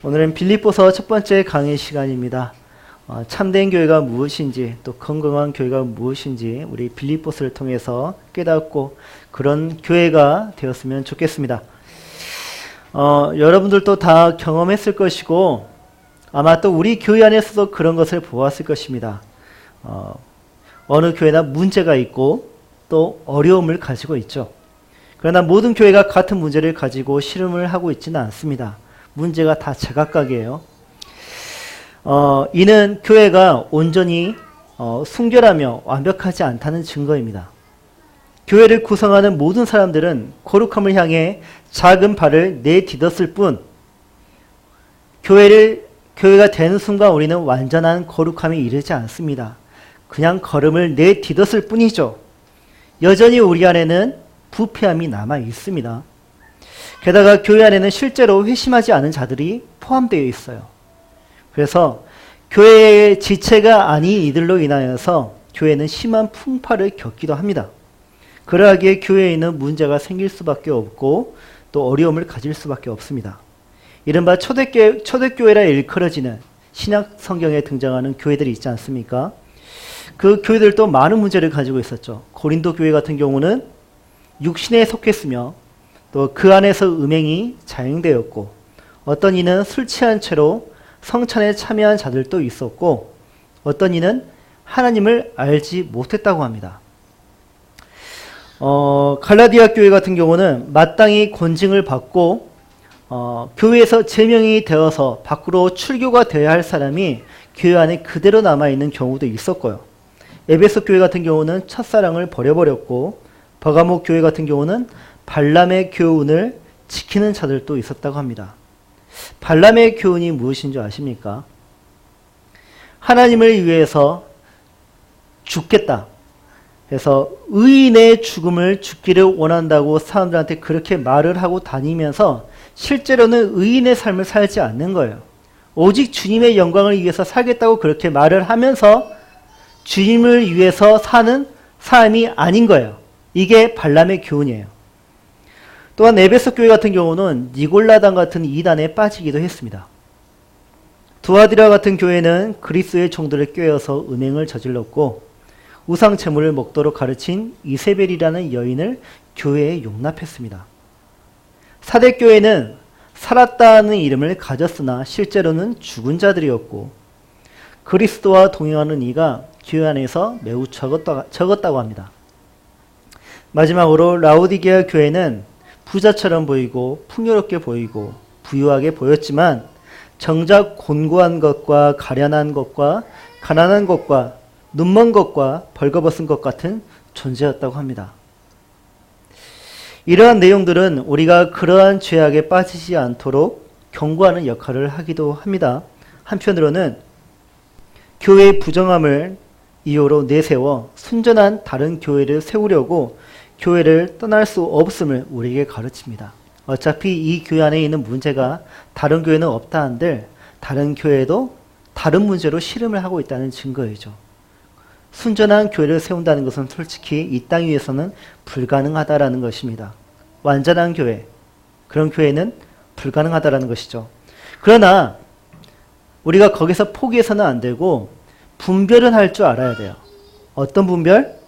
오늘은 빌립보서 첫 번째 강의 시간입니다. 참된 교회가 무엇인지 또 건강한 교회가 무엇인지 우리 빌립보서를 통해서 깨닫고 그런 교회가 되었으면 좋겠습니다. 여러분들도 다 경험했을 것이고 아마 또 우리 교회 안에서도 그런 것을 보았을 것입니다. 어느 교회나 문제가 있고 또 어려움을 가지고 있죠. 그러나 모든 교회가 같은 문제를 가지고 씨름을 하고 있지는 않습니다. 문제가 다 제각각이에요. 이는 교회가 온전히 순결하며 완벽하지 않다는 증거입니다. 교회를 구성하는 모든 사람들은 거룩함을 향해 작은 발을 내딛었을 뿐 교회가 되는 순간 우리는 완전한 거룩함에 이르지 않습니다. 그냥 걸음을 내딛었을 뿐이죠. 여전히 우리 안에는 부패함이 남아 있습니다. 게다가 교회 안에는 실제로 회심하지 않은 자들이 포함되어 있어요. 그래서 교회의 지체가 아닌 이들로 인하여서 교회는 심한 풍파를 겪기도 합니다. 그러하기에 교회에 있는 문제가 생길 수밖에 없고 또 어려움을 가질 수밖에 없습니다. 이른바 초대교회라 일컬어지는 신약 성경에 등장하는 교회들이 있지 않습니까? 그 교회들도 많은 문제를 가지고 있었죠. 고린도 교회 같은 경우는 육신에 속했으며 또 그 안에서 음행이 자행되었고 어떤 이는 술 취한 채로 성찬에 참여한 자들도 있었고 어떤 이는 하나님을 알지 못했다고 합니다. 갈라디아 교회 같은 경우는 마땅히 권징을 받고 교회에서 제명이 되어서 밖으로 출교가 되어야 할 사람이 교회 안에 그대로 남아있는 경우도 있었고요. 에베소 교회 같은 경우는 첫사랑을 버려버렸고 버가모 교회 같은 경우는 발람의 교훈을 지키는 자들도 있었다고 합니다. 발람의 교훈이 무엇인 줄 아십니까? 하나님을 위해서 죽겠다. 그래서 의인의 죽음을 죽기를 원한다고 사람들한테 그렇게 말을 하고 다니면서 실제로는 의인의 삶을 살지 않는 거예요. 오직 주님의 영광을 위해서 살겠다고 그렇게 말을 하면서 주님을 위해서 사는 삶이 아닌 거예요. 이게 발람의 교훈이에요. 또한 에베소 교회 같은 경우는 니골라당 같은 이단에 빠지기도 했습니다. 두아디라 같은 교회는 그리스도의 종들을 꾀어서 음행을 저질렀고 우상 제물을 먹도록 가르친 이세벨이라는 여인을 교회에 용납했습니다. 사대교회는 살았다는 이름을 가졌으나 실제로는 죽은 자들이었고 그리스도와 동행하는 이가 교회 안에서 매우 적었다고 합니다. 마지막으로 라오디게아 교회는 부자처럼 보이고 풍요롭게 보이고 부유하게 보였지만 정작 곤고한 것과 가련한 것과 가난한 것과 눈먼 것과 벌거벗은 것 같은 존재였다고 합니다. 이러한 내용들은 우리가 그러한 죄악에 빠지지 않도록 경고하는 역할을 하기도 합니다. 한편으로는 교회의 부정함을 이유로 내세워 순전한 다른 교회를 세우려고 교회를 떠날 수 없음을 우리에게 가르칩니다. 어차피 이 교회 안에 있는 문제가 다른 교회는 없다 한들 다른 교회도 다른 문제로 씨름을 하고 있다는 증거이죠. 순전한 교회를 세운다는 것은 솔직히 이 땅 위에서는 불가능하다라는 것입니다. 완전한 교회, 그런 교회는 불가능하다라는 것이죠. 그러나 우리가 거기서 포기해서는 안 되고 분별은 할 줄 알아야 돼요. 어떤 분별?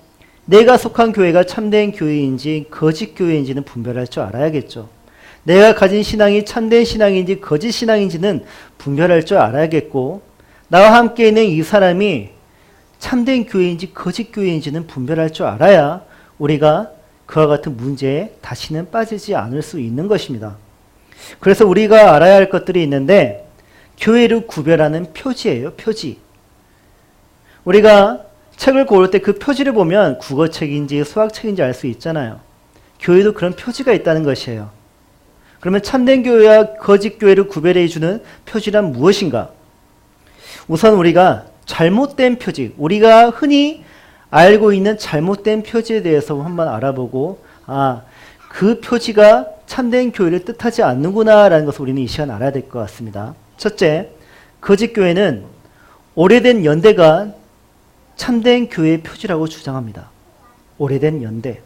내가 속한 교회가 참된 교회인지 거짓 교회인지는 분별할 줄 알아야겠죠. 내가 가진 신앙이 참된 신앙인지 거짓 신앙인지는 분별할 줄 알아야겠고 나와 함께 있는 이 사람이 참된 교회인지 거짓 교회인지는 분별할 줄 알아야 우리가 그와 같은 문제에 다시는 빠지지 않을 수 있는 것입니다. 그래서 우리가 알아야 할 것들이 있는데 교회를 구별하는 표지예요. 표지. 우리가 책을 고를 때 그 표지를 보면 국어책인지 수학책인지 알 수 있잖아요. 교회도 그런 표지가 있다는 것이에요. 그러면 참된 교회와 거짓 교회를 구별해 주는 표지란 무엇인가? 우선 우리가 잘못된 표지, 우리가 흔히 알고 있는 잘못된 표지에 대해서 한번 알아보고 그 표지가 참된 교회를 뜻하지 않는구나 라는 것을 우리는 이 시간 알아야 될 것 같습니다. 첫째, 거짓 교회는 오래된 연대가 참된 교회의 표지라고 주장합니다. 오래된 연대.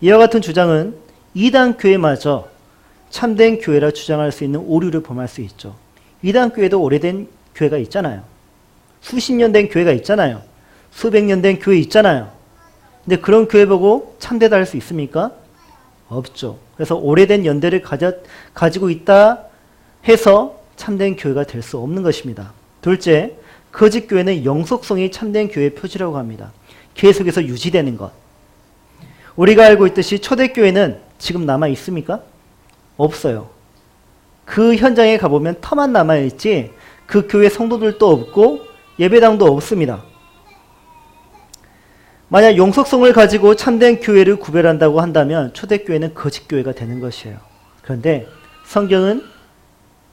이와 같은 주장은 이단 교회마저 참된 교회라 주장할 수 있는 오류를 범할 수 있죠. 이단교회도 오래된 교회가 있잖아요. 수십 년 된 교회가 있잖아요. 수백 년 된 교회 있잖아요. 근데 그런 교회 보고 참되다 할 수 있습니까? 없죠. 그래서 오래된 연대를 가지고 있다 해서 참된 교회가 될 수 없는 것입니다. 둘째, 거짓 교회는 영속성이 참된 교회의 표지라고 합니다. 계속해서 유지되는 것. 우리가 알고 있듯이 초대교회는 지금 남아 있습니까? 없어요. 그 현장에 가보면 터만 남아있지 그 교회 성도들도 없고 예배당도 없습니다. 만약 영속성을 가지고 참된 교회를 구별한다고 한다면 초대교회는 거짓교회가 되는 것이에요. 그런데 성경은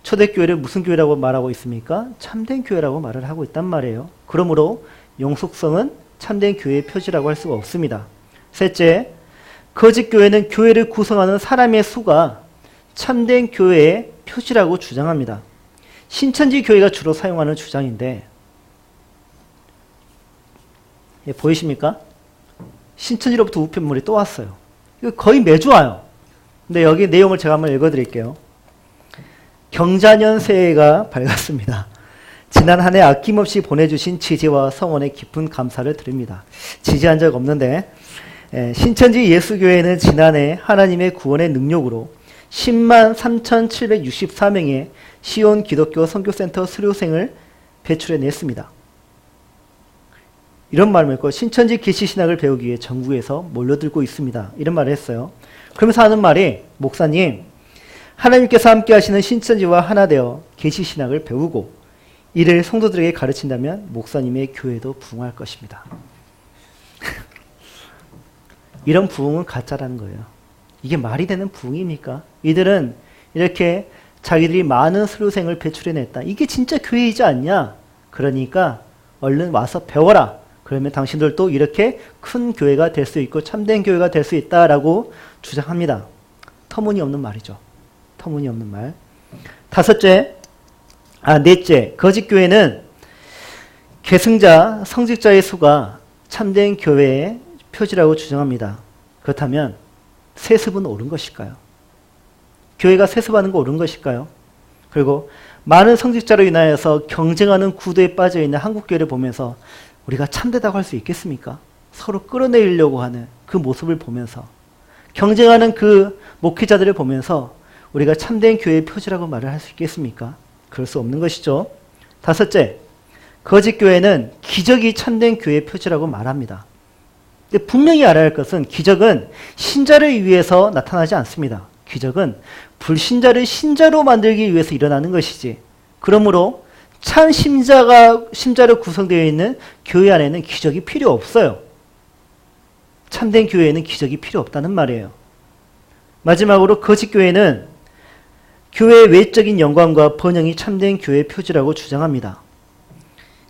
초대교회를 무슨 교회라고 말하고 있습니까? 참된 교회라고 말을 하고 있단 말이에요. 그러므로 영속성은 참된 교회의 표지라고 할 수가 없습니다. 셋째, 거짓교회는 교회를 구성하는 사람의 수가 참된 교회의 표지라고 주장합니다. 신천지 교회가 주로 사용하는 주장인데 보이십니까? 신천지로부터 우편물이 또 왔어요. 이거 거의 매주 와요. 근데 여기 내용을 제가 한번 읽어드릴게요. 경자년 새해가 밝았습니다. 지난 한 해 아낌없이 보내주신 지지와 성원에 깊은 감사를 드립니다. 지지한 적 없는데 신천지 예수교회는 지난해 하나님의 구원의 능력으로 10만 3,764명의 시온 기독교 선교센터 수료생을 배출해냈습니다. 이런 말을 했고 신천지 계시신학을 배우기 위해 전국에서 몰려들고 있습니다. 이런 말을 했어요. 그러면서 하는 말이 목사님, 하나님께서 함께 하시는 신천지와 하나 되어 계시신학을 배우고 이를 성도들에게 가르친다면 목사님의 교회도 부흥할 것입니다. 이런 부흥은 가짜라는 거예요. 이게 말이 되는 부흥입니까? 이들은 이렇게 자기들이 많은 수료생을 배출해냈다. 이게 진짜 교회이지 않냐? 그러니까 얼른 와서 배워라. 그러면 당신들도 이렇게 큰 교회가 될 수 있고 참된 교회가 될 수 있다라고 주장합니다. 터무니없는 말이죠. 터무니없는 말. 넷째, 거짓교회는 계승자, 성직자의 수가 참된 교회의 표지라고 주장합니다. 그렇다면 세습은 옳은 것일까요? 교회가 세습하는 거 옳은 것일까요? 그리고 많은 성직자로 인하여서 경쟁하는 구도에 빠져있는 한국교회를 보면서 우리가 참되다고 할 수 있겠습니까? 서로 끌어내리려고 하는 그 모습을 보면서 경쟁하는 그 목회자들을 보면서 우리가 참된 교회의 표지라고 말을 할 수 있겠습니까? 그럴 수 없는 것이죠. 다섯째, 거짓교회는 기적이 참된 교회의 표지라고 말합니다. 근데 분명히 알아야 할 것은 기적은 신자를 위해서 나타나지 않습니다. 기적은 불신자를 신자로 만들기 위해서 일어나는 것이지. 그러므로 참 신자로 구성되어 있는 교회 안에는 기적이 필요 없어요. 참된 교회에는 기적이 필요 없다는 말이에요. 마지막으로 거짓교회는 교회의 외적인 영광과 번영이 참된 교회의 표지라고 주장합니다.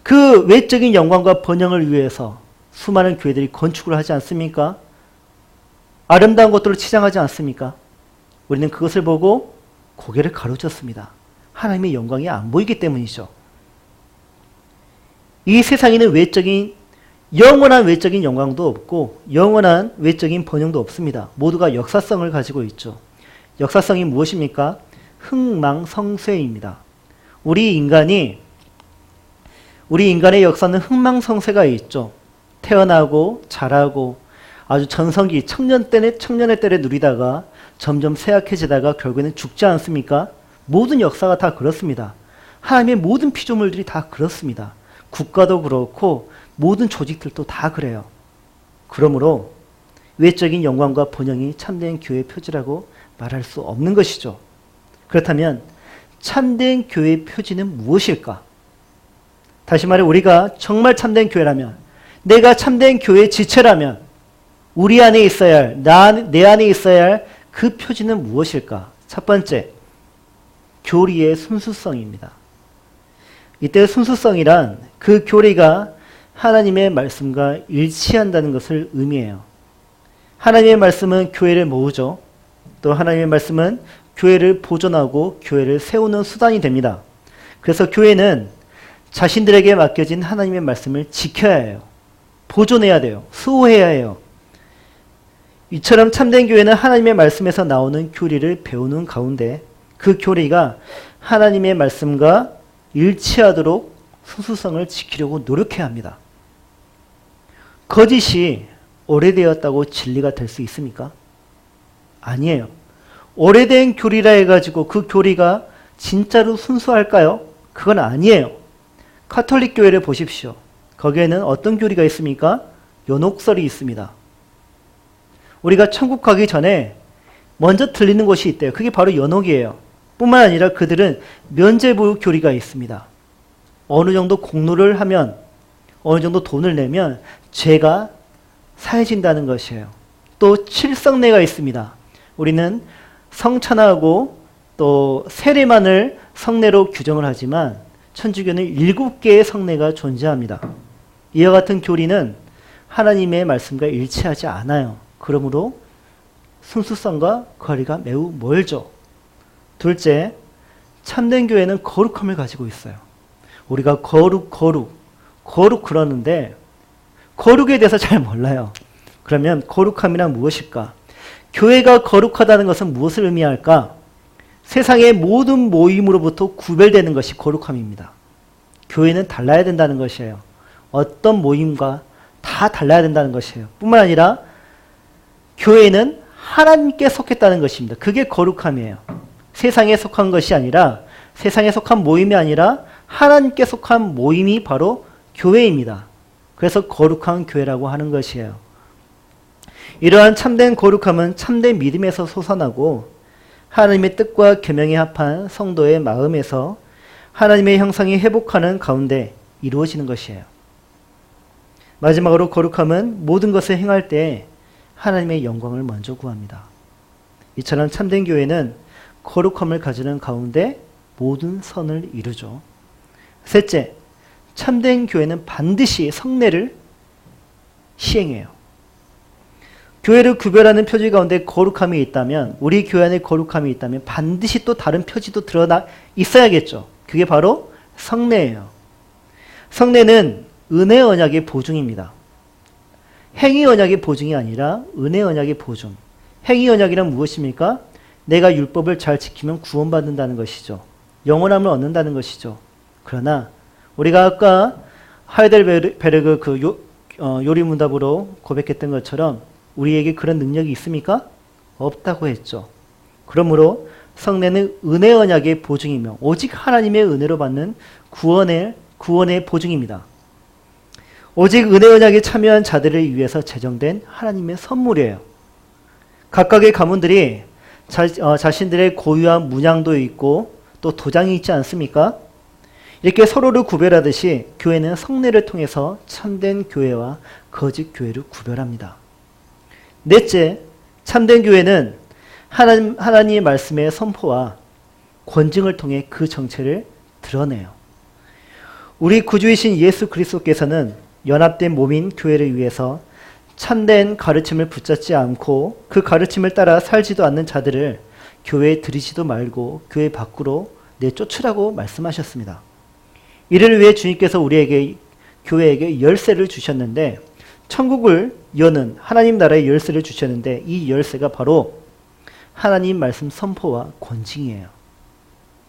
그 외적인 영광과 번영을 위해서 수많은 교회들이 건축을 하지 않습니까? 아름다운 것들을 치장하지 않습니까? 우리는 그것을 보고 고개를 가로젓습니다. 하나님의 영광이 안 보이기 때문이죠. 이 세상에는 영원한 외적인 영광도 없고 영원한 외적인 번영도 없습니다. 모두가 역사성을 가지고 있죠. 역사성이 무엇입니까? 흥망성쇠입니다. 우리 인간의 역사는 흥망성쇠가 있죠. 태어나고 자라고 아주 전성기 청년의 때를 누리다가 점점 쇠약해지다가 결국에는 죽지 않습니까? 모든 역사가 다 그렇습니다. 하나님의 모든 피조물들이 다 그렇습니다. 국가도 그렇고 모든 조직들도 다 그래요. 그러므로 외적인 영광과 번영이 참된 교회의 표지라고 말할 수 없는 것이죠. 그렇다면 참된 교회의 표지는 무엇일까? 다시 말해 우리가 정말 참된 교회라면, 내가 참된 교회의 지체라면 우리 안에 있어야 할, 내 안에 있어야 할 그 표지는 무엇일까? 첫 번째, 교리의 순수성입니다. 이때 순수성이란 그 교리가 하나님의 말씀과 일치한다는 것을 의미해요. 하나님의 말씀은 교회를 모으죠. 또 하나님의 말씀은 교회를 보존하고 교회를 세우는 수단이 됩니다. 그래서 교회는 자신들에게 맡겨진 하나님의 말씀을 지켜야 해요. 보존해야 돼요. 수호해야 해요. 이처럼 참된 교회는 하나님의 말씀에서 나오는 교리를 배우는 가운데 그 교리가 하나님의 말씀과 일치하도록 순수성을 지키려고 노력해야 합니다. 거짓이 오래되었다고 진리가 될 수 있습니까? 아니에요. 오래된 교리라 해가지고 그 교리가 진짜로 순수할까요? 그건 아니에요. 카톨릭 교회를 보십시오. 거기에는 어떤 교리가 있습니까? 연옥설이 있습니다. 우리가 천국 가기 전에 먼저 들리는 것이 있대요. 그게 바로 연옥이에요. 뿐만 아니라 그들은 면죄부 교리가 있습니다. 어느 정도 공로를 하면, 어느 정도 돈을 내면 죄가 사해진다는 것이에요. 또 칠성례가 있습니다. 우리는 성찬하고 또 세례만을 성례로 규정을 하지만 천주교는 7개의 성례가 존재합니다. 이와 같은 교리는 하나님의 말씀과 일치하지 않아요. 그러므로 순수성과 거리가 매우 멀죠. 둘째, 참된 교회는 거룩함을 가지고 있어요. 우리가 거룩 그러는데 거룩에 대해서 잘 몰라요. 그러면 거룩함이란 무엇일까? 교회가 거룩하다는 것은 무엇을 의미할까? 세상의 모든 모임으로부터 구별되는 것이 거룩함입니다. 교회는 달라야 된다는 것이에요. 어떤 모임과 다 달라야 된다는 것이에요. 뿐만 아니라 교회는 하나님께 속했다는 것입니다. 그게 거룩함이에요. 세상에 속한 것이 아니라, 세상에 속한 모임이 아니라 하나님께 속한 모임이 바로 교회입니다. 그래서 거룩한 교회라고 하는 것이에요. 이러한 참된 거룩함은 참된 믿음에서 솟아나고 하나님의 뜻과 계명에 합한 성도의 마음에서 하나님의 형상이 회복하는 가운데 이루어지는 것이에요. 마지막으로 거룩함은 모든 것을 행할 때 하나님의 영광을 먼저 구합니다. 이처럼 참된 교회는 거룩함을 가지는 가운데 모든 선을 이루죠. 셋째, 참된 교회는 반드시 성례를 시행해요. 교회를 구별하는 표지 가운데 거룩함이 있다면, 우리 교회 안에 거룩함이 있다면 반드시 또 다른 표지도 드러나 있어야겠죠. 그게 바로 성례예요. 성례는 은혜 언약의 보증입니다. 행위 언약의 보증이 아니라 은혜 언약의 보증. 행위 언약이란 무엇입니까? 내가 율법을 잘 지키면 구원받는다는 것이죠. 영원함을 얻는다는 것이죠. 그러나 우리가 아까 하이델베르그 요리문답으로 고백했던 것처럼 우리에게 그런 능력이 있습니까? 없다고 했죠. 그러므로 성례는 은혜 언약의 보증이며 오직 하나님의 은혜로 받는 구원의 보증입니다. 오직 은혜 언약에 참여한 자들을 위해서 제정된 하나님의 선물이에요. 각각의 가문들이 자신들의 고유한 문양도 있고 또 도장이 있지 않습니까? 이렇게 서로를 구별하듯이 교회는 성례를 통해서 참된 교회와 거짓 교회를 구별합니다. 넷째, 참된 교회는 하나님의 말씀의 선포와 권징을 통해 그 정체를 드러내요. 우리 구주이신 예수 그리스도께서는 연합된 몸인 교회를 위해서 참된 가르침을 붙잡지 않고 그 가르침을 따라 살지도 않는 자들을 교회에 들이지도 말고 교회 밖으로 내쫓으라고 말씀하셨습니다. 이를 위해 주님께서 우리에게 교회에게 열쇠를 주셨는데, 천국을 여는 하나님 나라의 열쇠를 주셨는데, 이 열쇠가 바로 하나님 말씀 선포와 권징이에요.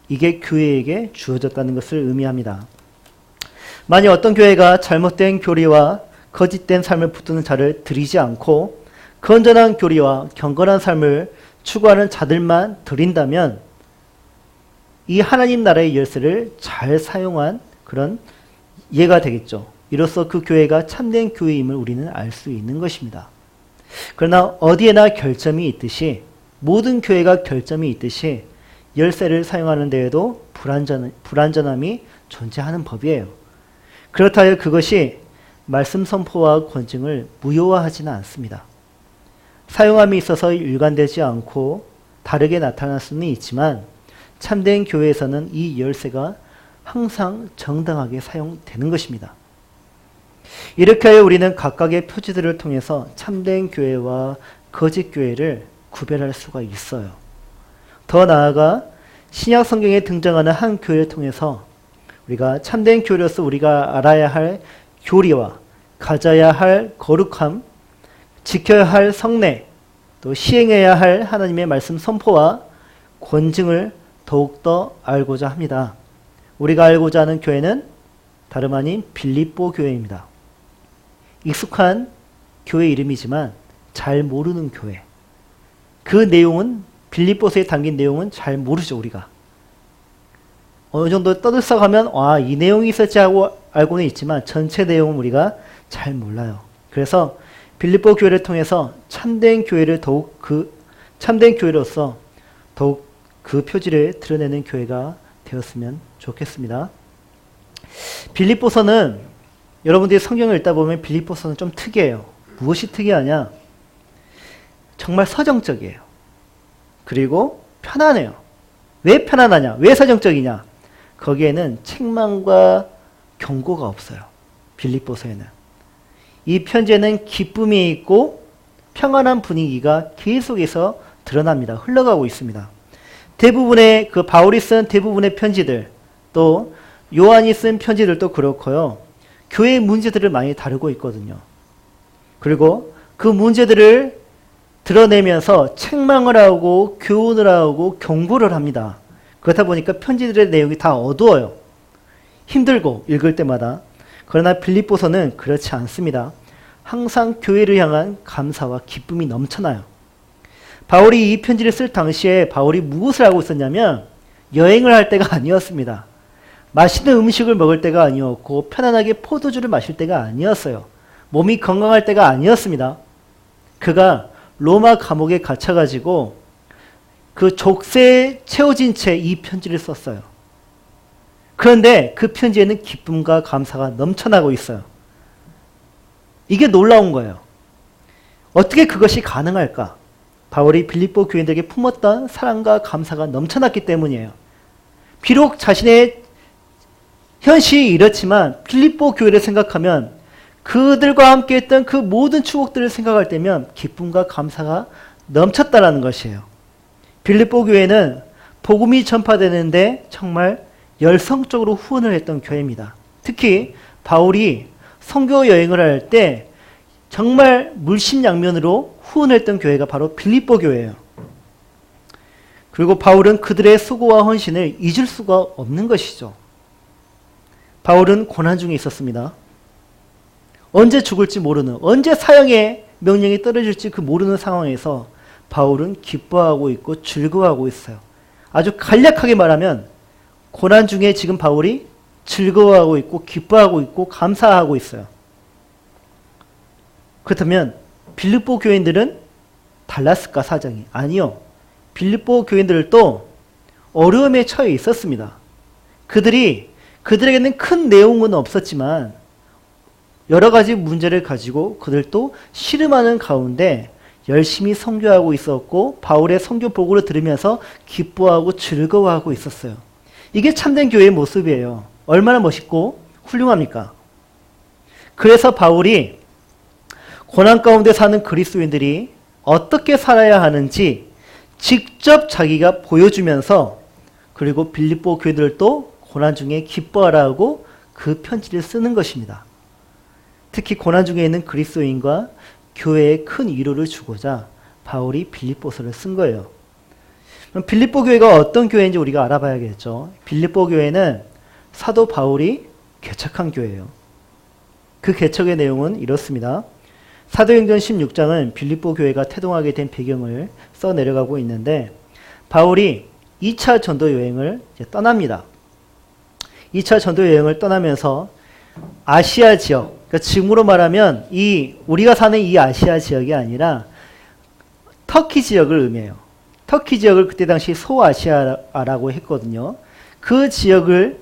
이게 교회에게 주어졌다는 것을 의미합니다. 만약 어떤 교회가 잘못된 교리와 거짓된 삶을 붙드는 자를 들이지 않고 건전한 교리와 경건한 삶을 추구하는 자들만 들인다면 이 하나님 나라의 열쇠를 잘 사용한 그런 예가 되겠죠. 이로써 그 교회가 참된 교회임을 우리는 알 수 있는 것입니다. 그러나 어디에나 결점이 있듯이, 모든 교회가 결점이 있듯이 열쇠를 사용하는 데에도 불완전함이 존재하는 법이에요. 그렇다 하여 그것이 말씀 선포와 권징을 무효화하지는 않습니다. 사용함이 있어서 일관되지 않고 다르게 나타날 수는 있지만 참된 교회에서는 이 열쇠가 항상 정당하게 사용되는 것입니다. 이렇게 하여 우리는 각각의 표지들을 통해서 참된 교회와 거짓 교회를 구별할 수가 있어요. 더 나아가 신약 성경에 등장하는 한 교회를 통해서 우리가 참된 교회로서 우리가 알아야 할 교리와 가져야 할 거룩함, 지켜야 할 성례, 또 시행해야 할 하나님의 말씀 선포와 권징을 더욱더 알고자 합니다. 우리가 알고자 하는 교회는 다름 아닌 빌립보 교회입니다. 익숙한 교회 이름이지만 잘 모르는 교회. 그 내용은 빌립보서에 담긴 내용은 잘 모르죠, 우리가. 어느 정도 떠들썩하면 이 내용이 있었지 하고 알고는 있지만 전체 내용은 우리가 잘 몰라요. 그래서 빌립보 교회를 통해서 참된 교회로서 더욱 그 표지를 드러내는 교회가 되었으면 좋겠습니다. 빌립보서는 여러분들이 성경을 읽다 보면 빌립보서는 좀 특이해요. 무엇이 특이하냐? 정말 서정적이에요. 그리고 편안해요. 왜 편안하냐? 왜 서정적이냐? 거기에는 책망과 경고가 없어요. 빌립보서에는. 이 편지에는 기쁨이 있고 평안한 분위기가 계속해서 드러납니다. 흘러가고 있습니다. 대부분의 바울이 쓴 대부분의 편지들, 또 요한이 쓴 편지들도 그렇고요. 교회의 문제들을 많이 다루고 있거든요. 그리고 그 문제들을 드러내면서 책망을 하고 교훈을 하고 경고를 합니다. 그렇다 보니까 편지들의 내용이 다 어두워요. 힘들고 읽을 때마다. 그러나 빌립보서는 그렇지 않습니다. 항상 교회를 향한 감사와 기쁨이 넘쳐나요. 바울이 이 편지를 쓸 당시에 바울이 무엇을 하고 있었냐면 여행을 할 때가 아니었습니다. 맛있는 음식을 먹을 때가 아니었고 편안하게 포도주를 마실 때가 아니었어요. 몸이 건강할 때가 아니었습니다. 그가 로마 감옥에 갇혀가지고 그 족쇄에 채워진 채 이 편지를 썼어요. 그런데 그 편지에는 기쁨과 감사가 넘쳐나고 있어요. 이게 놀라운 거예요. 어떻게 그것이 가능할까? 바울이 빌립보 교인들에게 품었던 사랑과 감사가 넘쳐났기 때문이에요. 비록 자신의 현실이 이렇지만 빌립보 교회를 생각하면 그들과 함께 했던 그 모든 추억들을 생각할 때면 기쁨과 감사가 넘쳤다라는 것이에요. 빌립보 교회는 복음이 전파되는데 정말 열성적으로 후원을 했던 교회입니다. 특히 바울이 선교 여행을 할 때 정말 물심양면으로 후원했던 교회가 바로 빌립보 교회예요. 그리고 바울은 그들의 수고와 헌신을 잊을 수가 없는 것이죠. 바울은 고난 중에 있었습니다. 언제 죽을지 모르는, 언제 사형의 명령이 떨어질지 그 모르는 상황에서 바울은 기뻐하고 있고 즐거워하고 있어요. 아주 간략하게 말하면 고난 중에 지금 바울이 즐거워하고 있고 기뻐하고 있고 감사하고 있어요. 그렇다면 빌립보 교인들은 달랐을까 사정이? 아니요. 빌립보 교인들도 어려움에 처해 있었습니다. 그들에게는 큰 내용은 없었지만 여러 가지 문제를 가지고 그들도 씨름하는 가운데 열심히 선교하고 있었고 바울의 선교 보고를 들으면서 기뻐하고 즐거워하고 있었어요. 이게 참된 교회의 모습이에요. 얼마나 멋있고 훌륭합니까? 그래서 바울이 고난 가운데 사는 그리스도인들이 어떻게 살아야 하는지 직접 자기가 보여주면서 그리고 빌립보 교회들도 고난 중에 기뻐하라고 그 편지를 쓰는 것입니다. 특히 고난 중에 있는 그리스도인과 교회에 큰 위로를 주고자 바울이 빌립보서를 쓴 거예요. 그럼 빌립보 교회가 어떤 교회인지 우리가 알아봐야겠죠. 빌립보 교회는 사도 바울이 개척한 교회예요. 그 개척의 내용은 이렇습니다. 사도행전 16장은 빌립보 교회가 태동하게 된 배경을 써내려가고 있는데 바울이 2차 전도 여행을 떠납니다. 2차 전도 여행을 떠나면서 아시아 지역, 그러니까 지금으로 말하면 우리가 사는 이 아시아 지역이 아니라 터키 지역을 의미해요. 터키 지역을 그때 당시 소아시아라고 했거든요. 그 지역을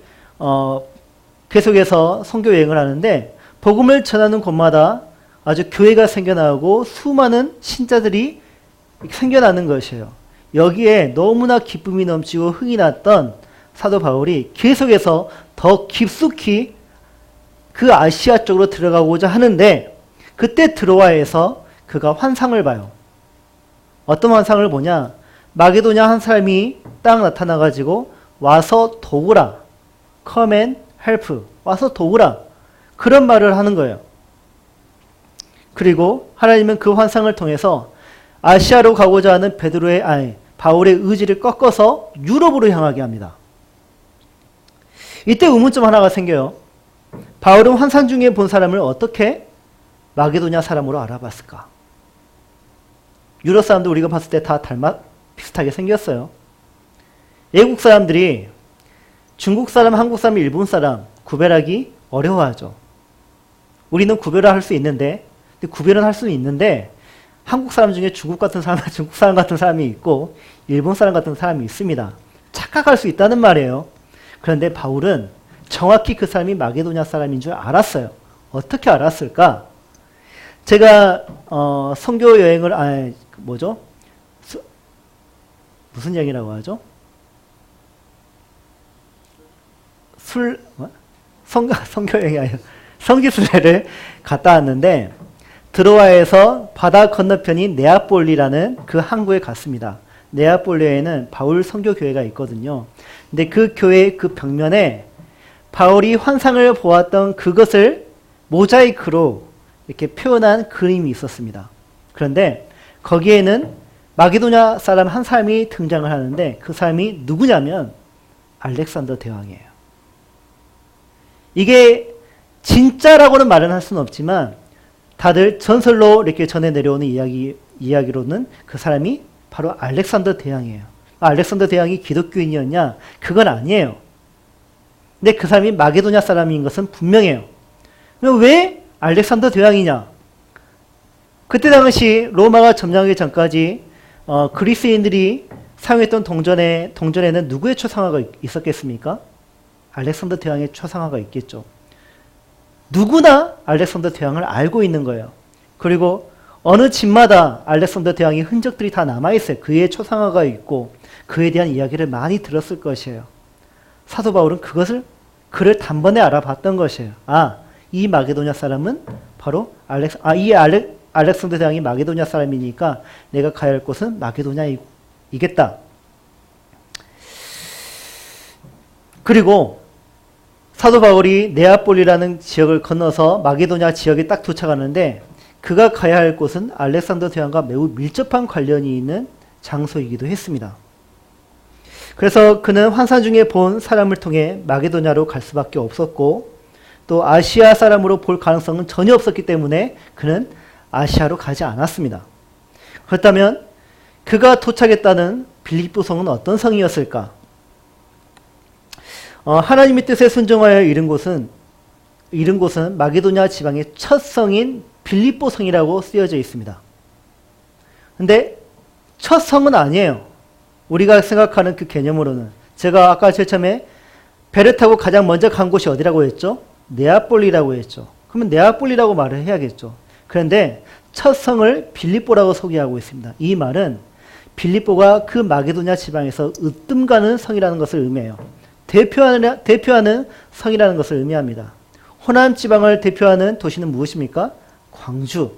계속해서 선교 여행을 하는데 복음을 전하는 곳마다 아주 교회가 생겨나고 수많은 신자들이 생겨나는 것이에요. 여기에 너무나 기쁨이 넘치고 흥이 났던 사도 바울이 계속해서 더 깊숙이 그 아시아 쪽으로 들어가고자 하는데 그때 드로아에서 그가 환상을 봐요. 어떤 환상을 보냐? 마게도냐 한 사람이 딱 나타나가지고 와서 도우라. Come and help. 와서 도우라. 그런 말을 하는 거예요. 그리고 하나님은 그 환상을 통해서 아시아로 가고자 하는 바울의 의지를 꺾어서 유럽으로 향하게 합니다. 이때 의문점 하나가 생겨요. 바울은 환상 중에 본 사람을 어떻게 마게도냐 사람으로 알아봤을까? 유럽 사람도 우리가 봤을 때 다 비슷하게 생겼어요. 외국 사람들이 중국 사람, 한국 사람, 일본 사람 구별하기 어려워하죠. 우리는 구별을 할 수 있는데, 구별은 할 수는 있는데 한국 사람 중에 중국 같은 사람, 중국 사람 같은 사람이 있고 일본 사람 같은 사람이 있습니다. 착각할 수 있다는 말이에요. 그런데 바울은 정확히 그 사람이 마게도냐 사람인 줄 알았어요. 어떻게 알았을까? 제가 선교 여행을 무슨 여행이라고 하죠? 선교 여행이 아니라 성지순례를 갔다 왔는데 드로아에서 바다 건너편인 네아폴리라는 그 항구에 갔습니다. 네아폴리에는 바울 선교교회가 있거든요. 근데 그 교회 그 벽면에 바울이 환상을 보았던 그것을 모자이크로 이렇게 표현한 그림이 있었습니다. 그런데 거기에는 마게도냐 사람 한 사람이 등장을 하는데 그 사람이 누구냐면 알렉산더 대왕이에요. 이게 진짜라고는 말은 할 수는 없지만 다들 전설로 이렇게 전해 내려오는 이야기로는 그 사람이 바로 알렉산더 대왕이에요. 알렉산더 대왕이 기독교인이었냐? 그건 아니에요. 근데 그 사람이 마게도냐 사람인 것은 분명해요. 그럼 왜 알렉산더 대왕이냐? 그때 당시 로마가 점령하기 전까지 그리스인들이 사용했던 동전에는 누구의 초상화가 있었겠습니까? 알렉산더 대왕의 초상화가 있겠죠. 누구나 알렉산더 대왕을 알고 있는 거예요. 그리고 어느 집마다 알렉산더 대왕의 흔적들이 다 남아있어요. 그의 초상화가 있고 그에 대한 이야기를 많이 들었을 것이에요. 사도 바울은 그를 단번에 알아봤던 것이에요. 이 마게도냐 사람은 바로 알렉산더 대왕이 마게도냐 사람이니까 내가 가야 할 곳은 마게도냐이겠다. 그리고 사도 바울이 네아폴리라는 지역을 건너서 마게도냐 지역에 딱 도착하는데 그가 가야 할 곳은 알렉산더 대왕과 매우 밀접한 관련이 있는 장소이기도 했습니다. 그래서 그는 환상 중에 본 사람을 통해 마게도냐로 갈 수밖에 없었고 또 아시아 사람으로 볼 가능성은 전혀 없었기 때문에 그는 아시아로 가지 않았습니다. 그렇다면 그가 도착했다는 빌립보 성은 어떤 성이었을까? 하나님의 뜻에 순종하여 이른 곳은 마게도냐 지방의 첫 성인 빌립보 성이라고 쓰여져 있습니다. 근데 첫 성은 아니에요. 우리가 생각하는 그 개념으로는. 제가 아까 제일 처음에 배를 타고 가장 먼저 간 곳이 어디라고 했죠? 네아폴리라고 했죠. 그러면 네아폴리라고 말을 해야겠죠. 그런데 첫 성을 빌립보라고 소개하고 있습니다. 이 말은 빌립보가 그 마게도냐 지방에서 으뜸 가는 성이라는 것을 의미해요. 대표하는 성이라는 것을 의미합니다. 호남 지방을 대표하는 도시는 무엇입니까? 광주.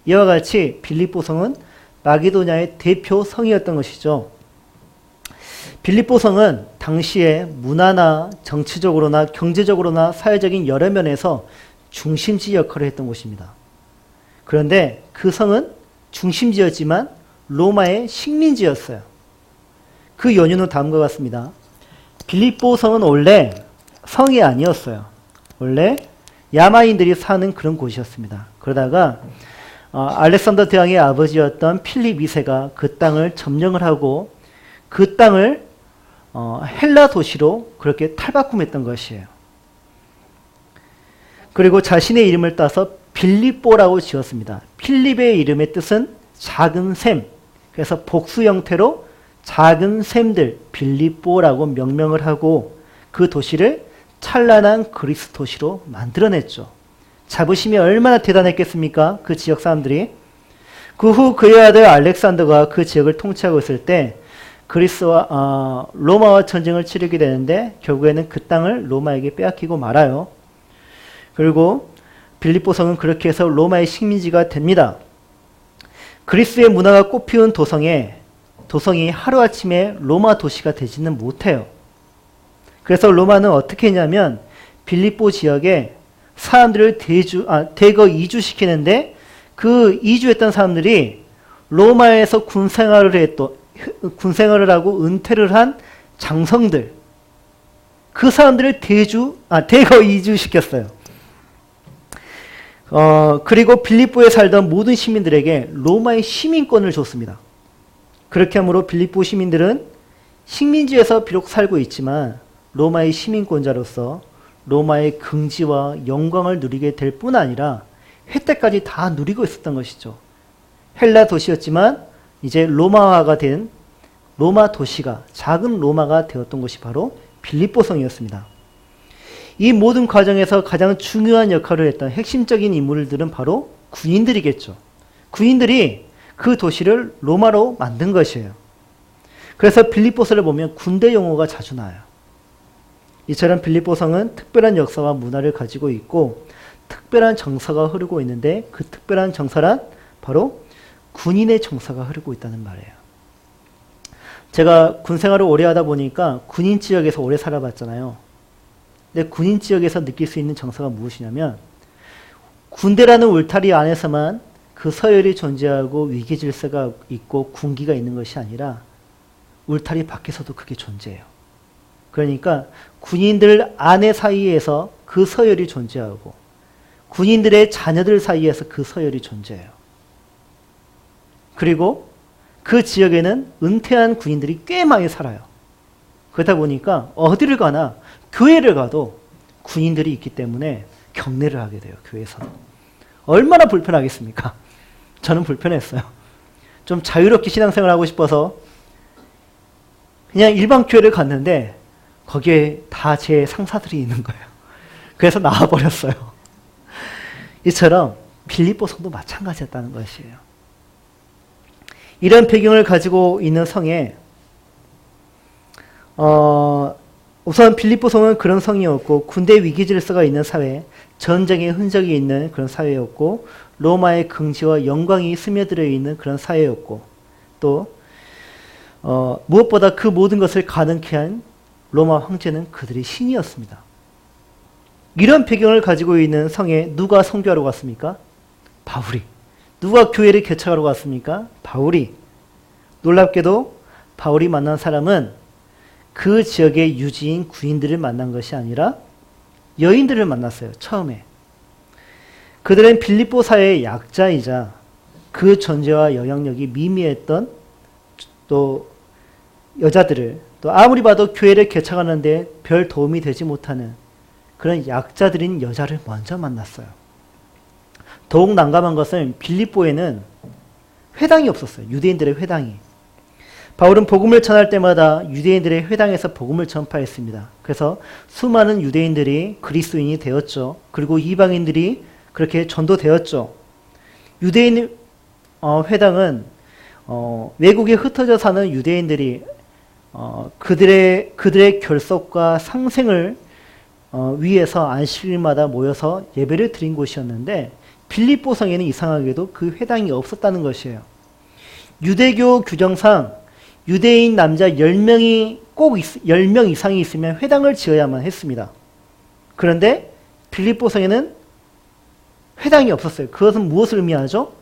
이와 같이 빌립보 성은 마게도냐의 대표 성이었던 것이죠. 빌립보 성은 당시에 문화나 정치적으로나 경제적으로나 사회적인 여러 면에서 중심지 역할을 했던 곳입니다. 그런데 그 성은 중심지였지만 로마의 식민지였어요. 그 연유는 다음과 같습니다. 빌립보 성은 원래 성이 아니었어요. 원래 야마인들이 사는 그런 곳이었습니다. 그러다가 알렉산더 대왕의 아버지였던 필립 2세가 그 땅을 점령을 하고 그 땅을 헬라 도시로 그렇게 탈바꿈했던 것이에요. 그리고 자신의 이름을 따서 빌립보라고 지었습니다. 필립의 이름의 뜻은 작은 샘. 그래서 복수 형태로 작은 샘들 빌립보라고 명명을 하고 그 도시를 찬란한 그리스 도시로 만들어냈죠. 자부심이 얼마나 대단했겠습니까? 그 지역 사람들이. 그 후 그의 아들 알렉산더가 그 지역을 통치하고 있을 때 그리스와 로마와 전쟁을 치르게 되는데 결국에는 그 땅을 로마에게 빼앗기고 말아요. 그리고 빌립보 성은 그렇게 해서 로마의 식민지가 됩니다. 그리스의 문화가 꽃피운 도성이 하루아침에 로마 도시가 되지는 못해요. 그래서 로마는 어떻게 했냐면 빌립보 지역에 사람들을 대거 이주시키는데 그 이주했던 사람들이 로마에서 군 생활을 군생활을 하고 은퇴를 한 장성들, 그 사람들을 대거 이주시켰어요. 그리고 빌립보에 살던 모든 시민들에게 로마의 시민권을 줬습니다. 그렇게 함으로 빌립보 시민들은 식민지에서 비록 살고 있지만 로마의 시민권자로서 로마의 긍지와 영광을 누리게 될 뿐 아니라 혜택까지 다 누리고 있었던 것이죠. 헬라 도시였지만 이제 로마화가 된 로마 도시가, 작은 로마가 되었던 것이 바로 빌립보성이었습니다. 이 모든 과정에서 가장 중요한 역할을 했던 핵심적인 인물들은 바로 군인들이겠죠. 군인들이 그 도시를 로마로 만든 것이에요. 그래서 빌립보서를 보면 군대 용어가 자주 나와요. 이처럼 빌립보성은 특별한 역사와 문화를 가지고 있고 특별한 정서가 흐르고 있는데 그 특별한 정서란 바로 군인의 정서가 흐르고 있다는 말이에요. 제가 군 생활을 오래 하다 보니까 군인 지역에서 오래 살아봤잖아요. 근데 군인 지역에서 느낄 수 있는 정서가 무엇이냐면 군대라는 울타리 안에서만 그 서열이 존재하고 위계 질서가 있고 군기가 있는 것이 아니라 울타리 밖에서도 그게 존재해요. 그러니까 군인들 안에 사이에서 그 서열이 존재하고 군인들의 자녀들 사이에서 그 서열이 존재해요. 그리고 그 지역에는 은퇴한 군인들이 꽤 많이 살아요. 그러다 보니까 어디를 가나 교회를 가도 군인들이 있기 때문에 경례를 하게 돼요. 교회에서도. 얼마나 불편하겠습니까? 저는 불편했어요. 좀 자유롭게 신앙생활을 하고 싶어서 그냥 일반 교회를 갔는데 거기에 다 제 상사들이 있는 거예요. 그래서 나와버렸어요. 이처럼 빌립보성도 마찬가지였다는 것이에요. 이런 배경을 가지고 있는 성에 우선 빌립보성은 그런 성이었고 군대 위기 질서가 있는 사회, 전쟁의 흔적이 있는 그런 사회였고 로마의 긍지와 영광이 스며들어 있는 그런 사회였고 또 무엇보다 그 모든 것을 가능케 한 로마 황제는 그들의 신이었습니다. 이런 배경을 가지고 있는 성에 누가 선교하러 갔습니까? 바울이. 누가 교회를 개척하러 갔습니까? 바울이. 놀랍게도 바울이 만난 사람은 그 지역의 유지인 군인들을 만난 것이 아니라 여인들을 만났어요. 처음에. 그들은 빌립보 사회의 약자이자 그 존재와 영향력이 미미했던 또 여자들을 또 아무리 봐도 교회를 개척하는데 별 도움이 되지 못하는 그런 약자들인 여자를 먼저 만났어요. 더욱 난감한 것은 빌립보에는 회당이 없었어요. 유대인들의 회당이. 바울은 복음을 전할 때마다 유대인들의 회당에서 복음을 전파했습니다. 그래서 수많은 유대인들이 그리스도인이 되었죠. 그리고 이방인들이 그렇게 전도되었죠. 유대인 회당은 외국에 흩어져 사는 유대인들이 그들의 결속과 상생을 위해서 안식일마다 모여서 예배를 드린 곳이었는데 빌립보성에는 이상하게도 그 회당이 없었다는 것이에요. 유대교 규정상 유대인 남자 10명이 꼭 10명 이상이 있으면 회당을 지어야만 했습니다. 그런데 빌립보성에는 회당이 없었어요. 그것은 무엇을 의미하죠?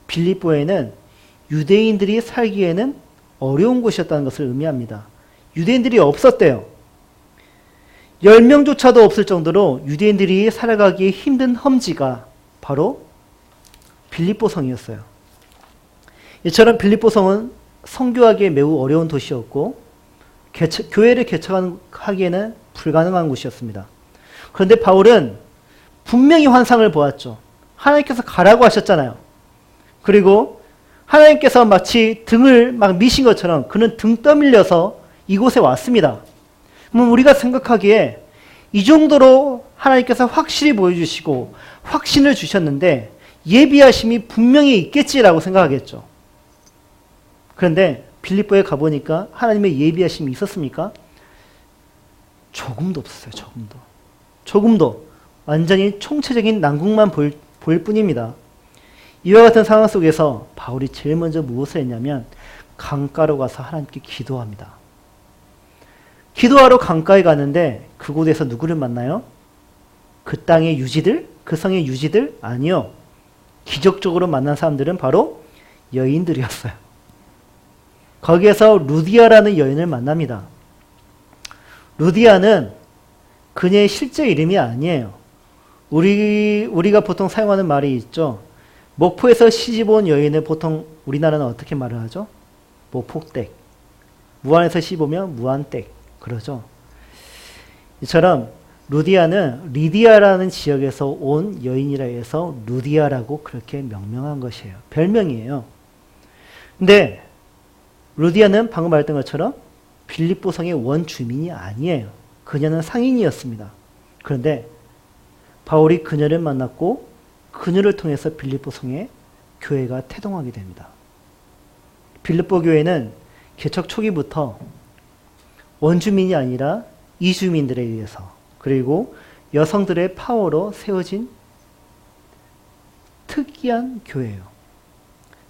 빌립보에는 유대인들이 살기에는 어려운 곳이었다는 것을 의미합니다. 유대인들이 없었대요. 10명조차도 없을 정도로 유대인들이 살아가기 힘든 험지가 바로 빌립보성이었어요. 이처럼 빌립보성은 선교하기에 매우 어려운 도시였고 교회를 개척하기에는 불가능한 곳이었습니다. 그런데 바울은 분명히 환상을 보았죠. 하나님께서 가라고 하셨잖아요. 그리고 하나님께서 마치 등을 막 미신 것처럼 그는 등 떠밀려서 이곳에 왔습니다. 그럼 우리가 생각하기에 이 정도로 하나님께서 확실히 보여주시고 확신을 주셨는데 예비하심이 분명히 있겠지라고 생각하겠죠. 그런데 빌립보에 가보니까 하나님의 예비하심이 있었습니까? 조금도 없었어요. 조금도. 완전히 총체적인 난국만 보일 뿐입니다. 이와 같은 상황 속에서 바울이 제일 먼저 무엇을 했냐면 강가로 가서 하나님께 기도합니다. 기도하러 강가에 가는데 그곳에서 누구를 만나요? 그 땅의 유지들? 그 성의 유지들? 아니요. 기적적으로 만난 사람들은 바로 여인들이었어요. 거기에서 루디아라는 여인을 만납니다. 루디아는 그녀의 실제 이름이 아니에요. 우리가 보통 사용하는 말이 있죠. 목포에서 시집온 여인을 보통 우리나라는 어떻게 말을 하죠? 목포댁. 무안에서 시집오면 무안댁. 그러죠. 이처럼 루디아는 리디아라는 지역에서 온 여인이라 해서 루디아라고 그렇게 명명한 것이에요. 별명이에요. 근데 루디아는 방금 말했던 것처럼 빌립보성의 원주민이 아니에요. 그녀는 상인이었습니다. 그런데 바울이 그녀를 만났고 그녀를 통해서 빌립보성에 교회가 태동하게 됩니다. 빌립보 교회는 개척 초기부터 원주민이 아니라 이주민들에 의해서 그리고 여성들의 파워로 세워진 특이한 교회예요.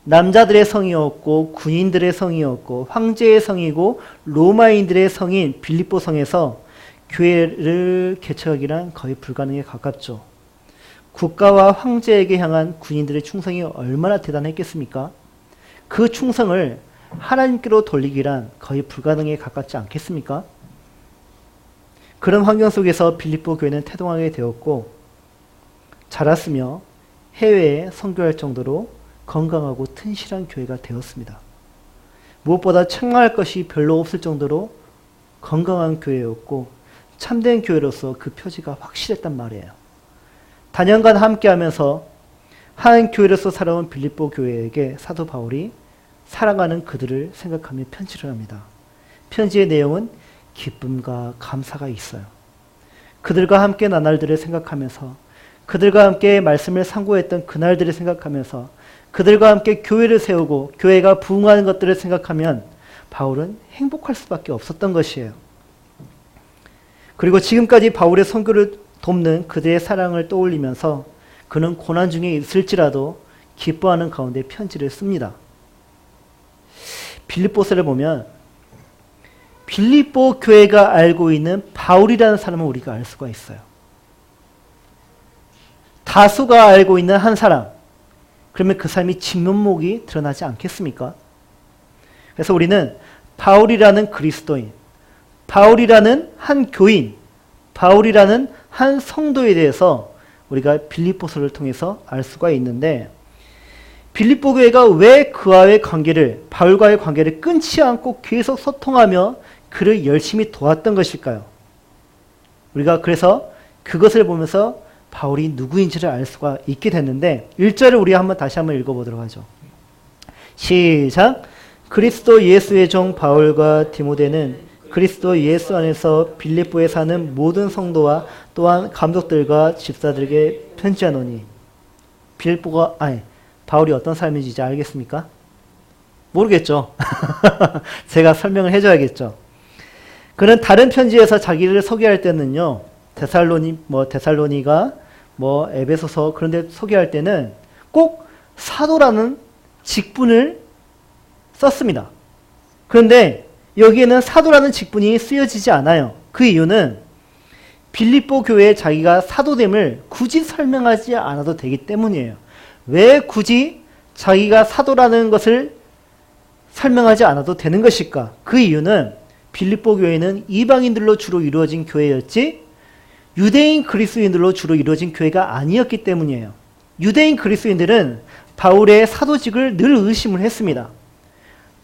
남자들의 성이었고 군인들의 성이었고 황제의 성이고 로마인들의 성인 빌립보 성에서 교회를 개척하기란 거의 불가능에 가깝죠. 국가와 황제에게 향한 군인들의 충성이 얼마나 대단했겠습니까? 그 충성을 하나님께로 돌리기란 거의 불가능에 가깝지 않겠습니까? 그런 환경 속에서 빌립보 교회는 태동하게 되었고 자랐으며 해외에 선교할 정도로 건강하고 튼실한 교회가 되었습니다. 무엇보다 책망할 것이 별로 없을 정도로 건강한 교회였고 참된 교회로서 그 표지가 확실했단 말이에요. 단연간 함께하면서 한 교회로서 살아온 빌립보 교회에게 사도 바울이 살아가는 그들을 생각하며 편지를 합니다. 편지의 내용은 기쁨과 감사가 있어요. 그들과 함께 나날들을 생각하면서 그들과 함께 말씀을 상고했던 그날들을 생각하면서 그들과 함께 교회를 세우고 교회가 부흥하는 것들을 생각하면 바울은 행복할 수밖에 없었던 것이에요. 그리고 지금까지 바울의 선교를 돕는 그들의 사랑을 떠올리면서 그는 고난 중에 있을지라도 기뻐하는 가운데 편지를 씁니다. 빌립보서를 보면 빌립보 교회가 알고 있는 바울이라는 사람을 우리가 알 수가 있어요. 다수가 알고 있는 한 사람, 그러면 그 사람이 진면목이 드러나지 않겠습니까? 그래서 우리는 바울이라는 그리스도인, 바울이라는 한 교인, 바울이라는 한 성도에 대해서 우리가 빌립보서를 통해서 알 수가 있는데 빌립보 교회가 왜 그와의 관계를, 바울과의 관계를 끊지 않고 계속 소통하며 그를 열심히 도왔던 것일까요? 우리가 그래서 그것을 보면서 바울이 누구인지를 알 수가 있게 됐는데 1절을 우리 다시 한번 읽어보도록 하죠. 시작! 그리스도 예수의 종 바울과 디모데는 그리스도 예수 안에서 빌립보에 사는 모든 성도와 또한 감독들과 집사들에게 편지하노니 바울이 어떤 사람인지 이제 알겠습니까? 모르겠죠. 제가 설명을 해줘야겠죠. 그는 다른 편지에서 자기를 소개할 때는요, 데살로니가, 에베소서 그런 데 소개할 때는 꼭 사도라는 직분을 썼습니다. 그런데 여기에는 사도라는 직분이 쓰여지지 않아요. 그 이유는 빌립보 교회에 자기가 사도됨을 굳이 설명하지 않아도 되기 때문이에요. 왜 굳이 자기가 사도라는 것을 설명하지 않아도 되는 것일까? 그 이유는 빌립보 교회는 이방인들로 주로 이루어진 교회였지 유대인 그리스도인들로 주로 이루어진 교회가 아니었기 때문이에요. 유대인 그리스도인들은 바울의 사도직을 늘 의심을 했습니다.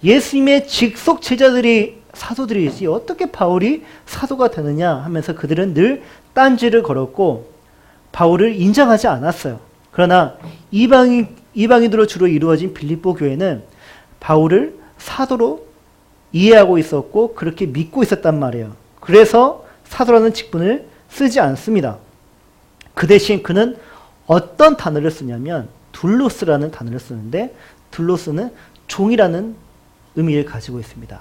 예수님의 직속 제자들이 사도들이지 어떻게 바울이 사도가 되느냐 하면서 그들은 늘 딴지를 걸었고 바울을 인정하지 않았어요. 그러나 이방인들로 주로 이루어진 빌립보 교회는 바울을 사도로 이해하고 있었고 그렇게 믿고 있었단 말이에요. 그래서 사도라는 직분을 쓰지 않습니다. 그 대신 그는 어떤 단어를 쓰냐면 둘로스라는 단어를 쓰는데 둘로스는 종이라는 의미를 가지고 있습니다.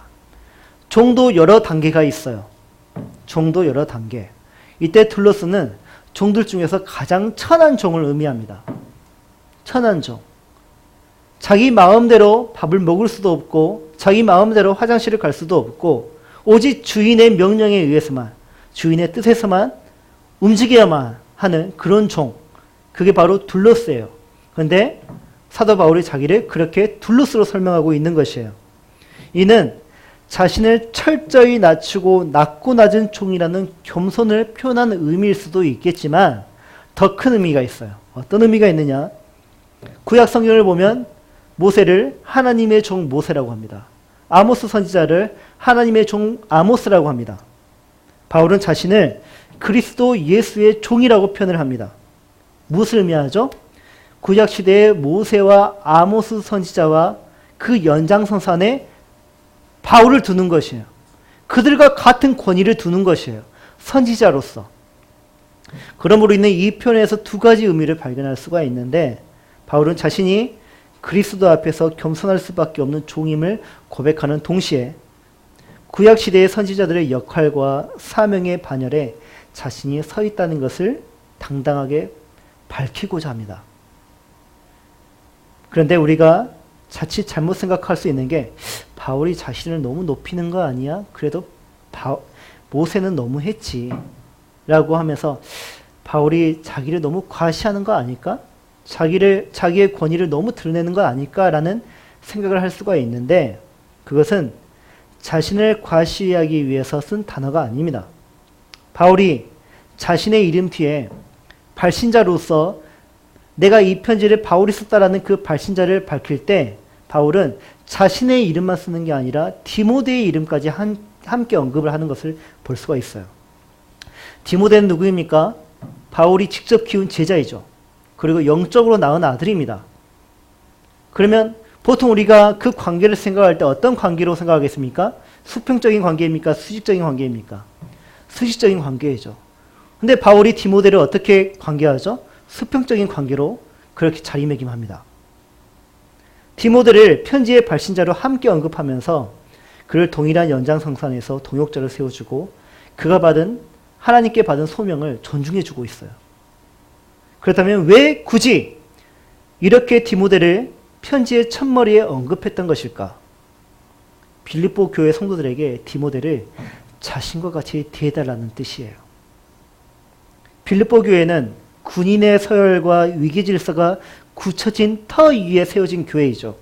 종도 여러 단계가 있어요. 종도 여러 단계. 이때 둘로스는 종들 중에서 가장 천한 종을 의미합니다. 천한 종. 자기 마음대로 밥을 먹을 수도 없고 자기 마음대로 화장실을 갈 수도 없고 오직 주인의 명령에 의해서만 주인의 뜻에서만 움직여야만 하는 그런 종. 그게 바로 둘로스예요. 그런데 사도 바울이 자기를 그렇게 둘로스로 설명하고 있는 것이에요. 이는 자신을 철저히 낮추고 낮고 낮은 종이라는 겸손을 표현하는 의미일 수도 있겠지만 더 큰 의미가 있어요. 어떤 의미가 있느냐? 구약 성경을 보면 모세를 하나님의 종 모세라고 합니다. 아모스 선지자를 하나님의 종 아모스라고 합니다. 바울은 자신을 그리스도 예수의 종이라고 표현을 합니다. 무엇을 의미하죠? 구약 시대의 모세와 아모스 선지자와 그 연장선상에 바울을 두는 것이에요. 그들과 같은 권위를 두는 것이에요. 선지자로서. 그러므로 인해 이 표현에서 두 가지 의미를 발견할 수가 있는데 바울은 자신이 그리스도 앞에서 겸손할 수밖에 없는 종임을 고백하는 동시에 구약시대의 선지자들의 역할과 사명의 반열에 자신이 서 있다는 것을 당당하게 밝히고자 합니다. 그런데 우리가 자칫 잘못 생각할 수 있는 게 바울이 자신을 너무 높이는 거 아니야? 그래도 모세는 너무 했지 라고 하면서 바울이 자기를 너무 과시하는 거 아닐까? 자기의 권위를 너무 드러내는 거 아닐까? 라는 생각을 할 수가 있는데 그것은 자신을 과시하기 위해서 쓴 단어가 아닙니다. 바울이 자신의 이름 뒤에 발신자로서 내가 이 편지를 바울이 썼다라는 그 발신자를 밝힐 때 바울은 자신의 이름만 쓰는 게 아니라 디모데의 이름까지 함께 언급을 하는 것을 볼 수가 있어요. 디모데는 누구입니까? 바울이 직접 키운 제자이죠. 그리고 영적으로 낳은 아들입니다. 그러면 보통 우리가 그 관계를 생각할 때 어떤 관계로 생각하겠습니까? 수평적인 관계입니까? 수직적인 관계입니까? 수직적인 관계이죠. 근데 바울이 디모데를 어떻게 관계하죠? 수평적인 관계로 그렇게 자리매김합니다. 디모데를 편지의 발신자로 함께 언급하면서 그를 동일한 연장선상에서 동역자를 세워주고 그가 하나님께 받은 소명을 존중해주고 있어요. 그렇다면 왜 굳이 이렇게 디모데를 편지의 첫머리에 언급했던 것일까? 빌립보 교회 성도들에게 디모데를 자신과 같이 대해달라는 뜻이에요. 빌립보 교회는 군인의 서열과 위계 질서가 굳혀진 터 위에 세워진 교회이죠.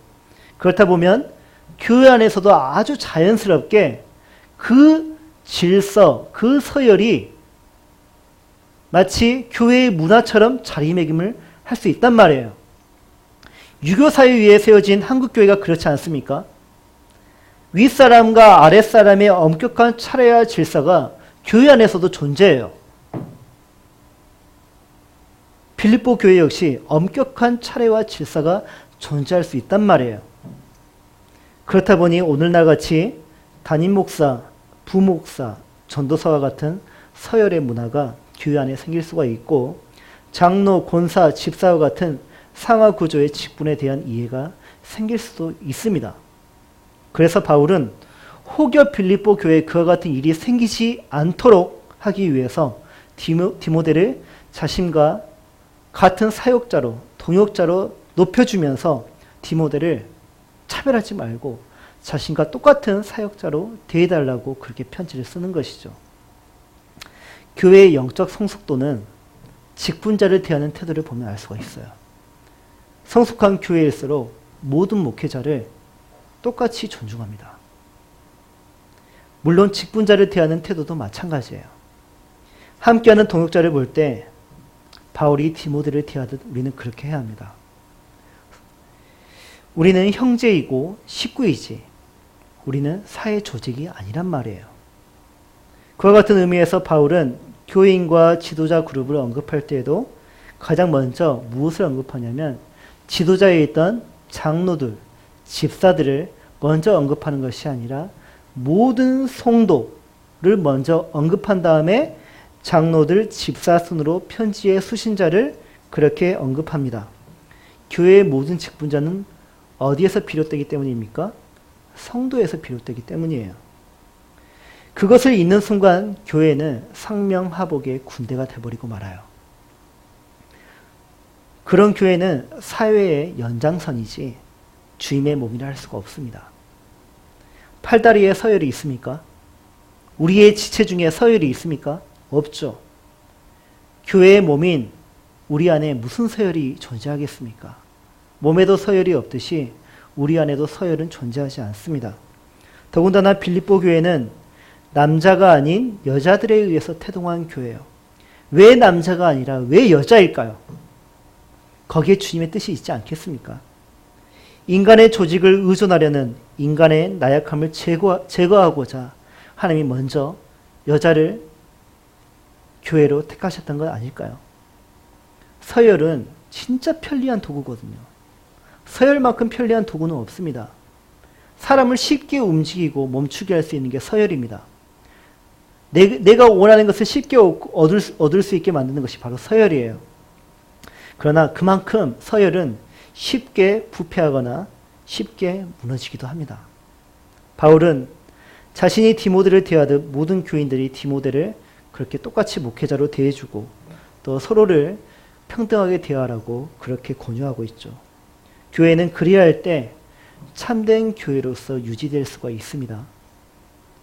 그렇다 보면 교회 안에서도 아주 자연스럽게 그 질서, 그 서열이 마치 교회의 문화처럼 자리매김을 할 수 있단 말이에요. 유교사회 위에 세워진 한국교회가 그렇지 않습니까? 윗사람과 아랫사람의 엄격한 차례와 질서가 교회 안에서도 존재해요. 빌립보 교회 역시 엄격한 차례와 질서가 존재할 수 있단 말이에요. 그렇다 보니 오늘날 같이 담임 목사, 부목사, 전도사와 같은 서열의 문화가 교회 안에 생길 수가 있고 장로, 권사, 집사와 같은 상하 구조의 직분에 대한 이해가 생길 수도 있습니다. 그래서 바울은 혹여 빌립보 교회에 그와 같은 일이 생기지 않도록 하기 위해서 디모데를 자신과 같은 사역자로, 동역자로 높여주면서 디모데를 차별하지 말고 자신과 똑같은 사역자로 대해달라고 그렇게 편지를 쓰는 것이죠. 교회의 영적 성숙도는 직분자를 대하는 태도를 보면 알 수가 있어요. 성숙한 교회일수록 모든 목회자를 똑같이 존중합니다. 물론 직분자를 대하는 태도도 마찬가지예요. 함께하는 동역자를 볼 때 바울이 디모데를 대하듯 우리는 그렇게 해야 합니다. 우리는 형제이고 식구이지 우리는 사회 조직이 아니란 말이에요. 그와 같은 의미에서 바울은 교인과 지도자 그룹을 언급할 때에도 가장 먼저 무엇을 언급하냐면 지도자에 있던 장로들, 집사들을 먼저 언급하는 것이 아니라 모든 성도를 먼저 언급한 다음에 장로들, 집사 순으로 편지의 수신자를 그렇게 언급합니다. 교회의 모든 직분자는 어디에서 비롯되기 때문입니까? 성도에서 비롯되기 때문이에요. 그것을 잊는 순간 교회는 상명하복의 군대가 돼버리고 말아요. 그런 교회는 사회의 연장선이지 주임의 몸이라 할 수가 없습니다. 팔다리에 서열이 있습니까? 우리의 지체 중에 서열이 있습니까? 없죠. 교회의 몸인 우리 안에 무슨 서열이 존재하겠습니까? 몸에도 서열이 없듯이 우리 안에도 서열은 존재하지 않습니다. 더군다나 빌립보 교회는 남자가 아닌 여자들에 의해서 태동한 교회예요. 왜 남자가 아니라 왜 여자일까요? 거기에 주님의 뜻이 있지 않겠습니까? 인간의 조직을 의존하려는 인간의 나약함을 제거하고자 하나님이 먼저 여자를 교회로 택하셨던 건 아닐까요? 서열은 진짜 편리한 도구거든요. 서열만큼 편리한 도구는 없습니다. 사람을 쉽게 움직이고 멈추게 할 수 있는 게 서열입니다. 내가 원하는 것을 쉽게 얻을 수 있게 만드는 것이 바로 서열이에요. 그러나 그만큼 서열은 쉽게 부패하거나 쉽게 무너지기도 합니다. 바울은 자신이 디모데를 대하듯 모든 교인들이 디모데를 그렇게 똑같이 목회자로 대해주고 또 서로를 평등하게 대하라고 그렇게 권유하고 있죠. 교회는 그리할 때 참된 교회로서 유지될 수가 있습니다.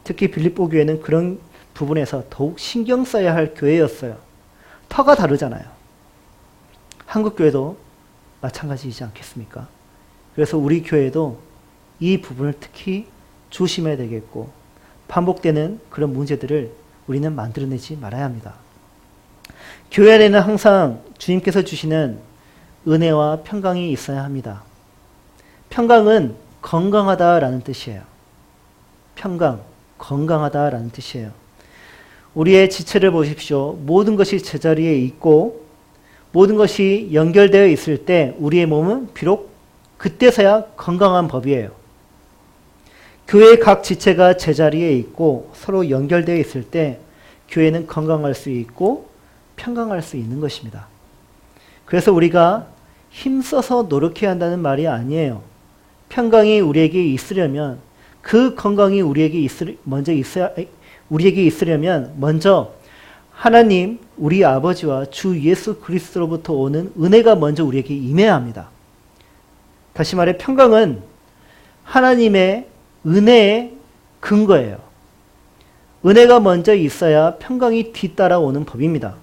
특히 빌립보 교회는 그런 부분에서 더욱 신경 써야 할 교회였어요. 터가 다르잖아요. 한국 교회도 마찬가지이지 않겠습니까? 그래서 우리 교회도 이 부분을 특히 조심해야 되겠고 반복되는 그런 문제들을 우리는 만들어내지 말아야 합니다. 교회 안에는 항상 주님께서 주시는 은혜와 평강이 있어야 합니다. 평강은 건강하다라는 뜻이에요. 평강, 건강하다라는 뜻이에요. 우리의 지체를 보십시오. 모든 것이 제자리에 있고 모든 것이 연결되어 있을 때 우리의 몸은 비록 그때서야 건강한 법이에요. 교회의 각 지체가 제자리에 있고 서로 연결되어 있을 때 교회는 건강할 수 있고 평강할 수 있는 것입니다. 그래서 우리가 힘써서 노력해야 한다는 말이 아니에요. 평강이 우리에게 있으려면 그 건강이 우리에게 있으려면 먼저 하나님 우리 아버지와 주 예수 그리스도로부터 오는 은혜가 먼저 우리에게 임해야 합니다. 다시 말해 평강은 하나님의 은혜의 근거예요. 은혜가 먼저 있어야 평강이 뒤따라오는 법입니다.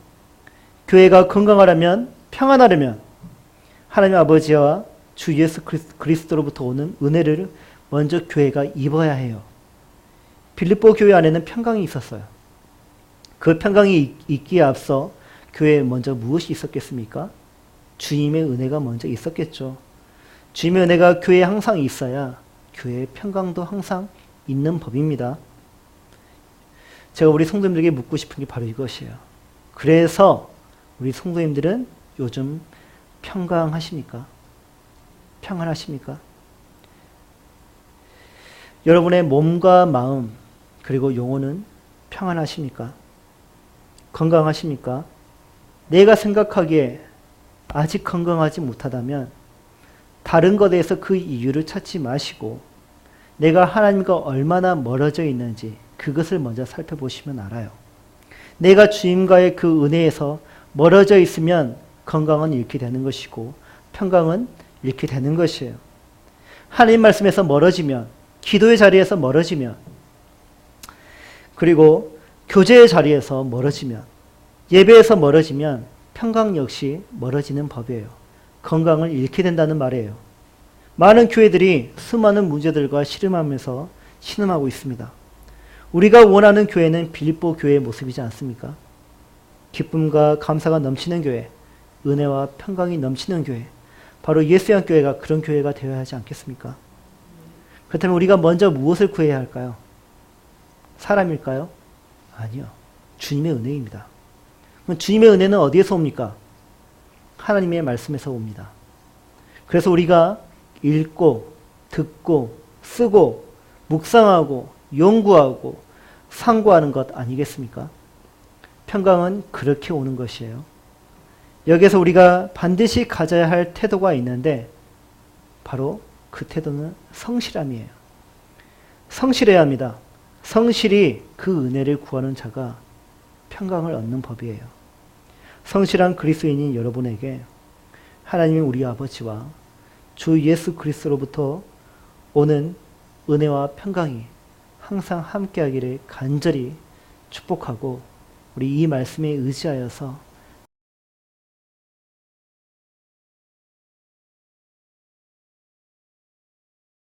교회가 건강하려면 평안하려면 하나님 아버지와 주 예수 그리스도로부터 오는 은혜를 먼저 교회가 입어야 해요. 빌립보 교회 안에는 평강이 있었어요. 그 평강이 있기에 앞서 교회에 먼저 무엇이 있었겠습니까? 주님의 은혜가 먼저 있었겠죠. 주님의 은혜가 교회에 항상 있어야 교회의 평강도 항상 있는 법입니다. 제가 우리 성도님들에게 묻고 싶은 게 바로 이것이에요. 그래서 우리 성도님들은 요즘 평강하십니까? 평안하십니까? 여러분의 몸과 마음 그리고 영혼은 평안하십니까? 건강하십니까? 내가 생각하기에 아직 건강하지 못하다면 다른 것에 대해서 그 이유를 찾지 마시고 내가 하나님과 얼마나 멀어져 있는지 그것을 먼저 살펴보시면 알아요. 내가 주님과의 그 은혜에서 멀어져 있으면 건강은 잃게 되는 것이고 평강은 잃게 되는 것이에요. 하나님 말씀에서 멀어지면 기도의 자리에서 멀어지면 그리고 교제의 자리에서 멀어지면 예배에서 멀어지면 평강 역시 멀어지는 법이에요. 건강을 잃게 된다는 말이에요. 많은 교회들이 수많은 문제들과 씨름하면서 신음하고 있습니다. 우리가 원하는 교회는 빌립보 교회의 모습이지 않습니까? 기쁨과 감사가 넘치는 교회, 은혜와 평강이 넘치는 교회, 바로 예수의 교회가 그런 교회가 되어야 하지 않겠습니까? 그렇다면 우리가 먼저 무엇을 구해야 할까요? 사람일까요? 아니요. 주님의 은혜입니다. 그럼 주님의 은혜는 어디에서 옵니까? 하나님의 말씀에서 옵니다. 그래서 우리가 읽고 듣고 쓰고 묵상하고 연구하고 상고하는 것 아니겠습니까? 평강은 그렇게 오는 것이에요. 여기에서 우리가 반드시 가져야 할 태도가 있는데 바로 그 태도는 성실함이에요. 성실해야 합니다. 성실히 그 은혜를 구하는 자가 평강을 얻는 법이에요. 성실한 그리스도인인 여러분에게 하나님의 우리 아버지와 주 예수 그리스도로부터 오는 은혜와 평강이 항상 함께하기를 간절히 축복하고 우리 이 말씀에 의지하여서